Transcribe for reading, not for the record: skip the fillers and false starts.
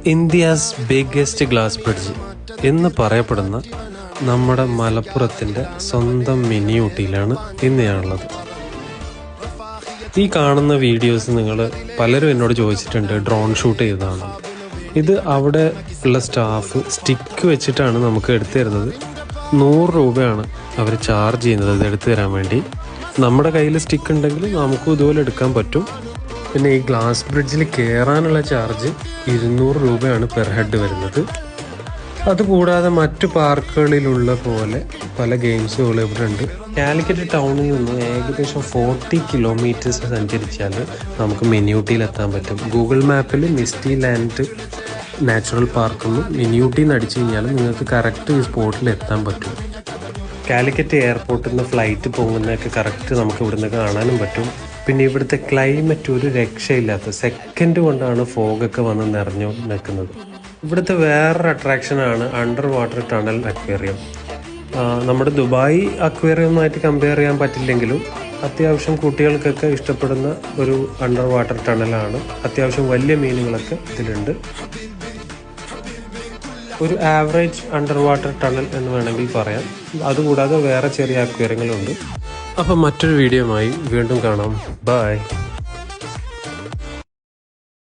India's biggest glass bridge എന്ന് പറയപ്പെടുന്ന നമ്മുടെ മലപ്പുറത്തിൻ്റെ സ്വന്തം മിനി ഊട്ടിയിലാണ് ഇന്ന് ഞാനുള്ളത്. ഈ കാണുന്ന വീഡിയോസ് നിങ്ങൾ പലരും എന്നോട് ചോദിച്ചിട്ടുണ്ട് ഡ്രോൺ ഷൂട്ട് ചെയ്തതാണ്. ഇത് അവിടെ ഉള്ള സ്റ്റാഫ് സ്റ്റിക്ക് വെച്ചിട്ടാണ് നമുക്ക് എടുത്തു തരുന്നത്. 100 രൂപയാണ് അവർ ചാർജ് ചെയ്യുന്നത് ഇത് എടുത്തു തരാൻ വേണ്ടി. നമ്മുടെ കയ്യിൽ സ്റ്റിക്ക് ഉണ്ടെങ്കിൽ നമുക്കും ഇതുപോലെ എടുക്കാൻ പറ്റും. പിന്നെ ഈ ഗ്ലാസ് ബ്രിഡ്ജിൽ കയറാനുള്ള ചാർജ് 200 രൂപയാണ് പെർ ഹെഡ് വരുന്നത്. അതുകൂടാതെ മറ്റു പാർക്കുകളിലുള്ള പോലെ പല ഗെയിംസുകളും ഇവിടെ ഉണ്ട്. കാലിക്കറ്റ് ടൗണിൽ നിന്ന് ഏകദേശം 40 കിലോമീറ്റേഴ്സ് സഞ്ചരിച്ചാൽ നമുക്ക് മിനി ഊട്ടിയിൽ എത്താൻ പറ്റും. ഗൂഗിൾ മാപ്പിൽ മിസ്റ്റി ലാൻഡ് നാച്ചുറൽ പാർക്കെന്ന് മിനി ഊട്ടിയിൽ നിന്ന് അടിച്ചു കഴിഞ്ഞാൽ നിങ്ങൾക്ക് കറക്റ്റ് ഈ സ്പോട്ടിൽ എത്താൻ പറ്റും. കാലിക്കറ്റ് എയർപോർട്ടിൽ നിന്ന് ഫ്ലൈറ്റ് പോകുന്നതൊക്കെ കറക്റ്റ് നമുക്ക് ഇവിടുന്ന് കാണാനും പറ്റും. പിന്നെ ഇവിടുത്തെ ക്ലൈമറ്റ് ഒരു രക്ഷയില്ലാത്ത സെക്കൻഡ് കൊണ്ടാണ് ഫോഗൊക്കെ വന്ന് നിറഞ്ഞു നിൽക്കുന്നത്. ഇവിടുത്തെ വേറൊരു അട്രാക്ഷനാണ് അണ്ടർ വാട്ടർ ടണൽ അക്വേറിയം. നമ്മുടെ ദുബായ് അക്വേറിയവുമായിട്ട് കമ്പയർ ചെയ്യാൻ പറ്റില്ലെങ്കിലും അത്യാവശ്യം കുട്ടികൾക്കൊക്കെ ഇഷ്ടപ്പെടുന്ന ഒരു അണ്ടർ വാട്ടർ ടണലാണ്. അത്യാവശ്യം വലിയ മീനുകളൊക്കെ ഇതിലുണ്ട്. ഒരു ആവറേജ് അണ്ടർ വാട്ടർ ടണൽ എന്ന് വേണമെങ്കിൽ പറയാം. അതുകൂടാതെ വേറെ ചെറിയ അക്വേറിയങ്ങളുണ്ട്. അപ്പം മറ്റൊരു വീഡിയോയുമായി വീണ്ടും കാണാം. ബൈ.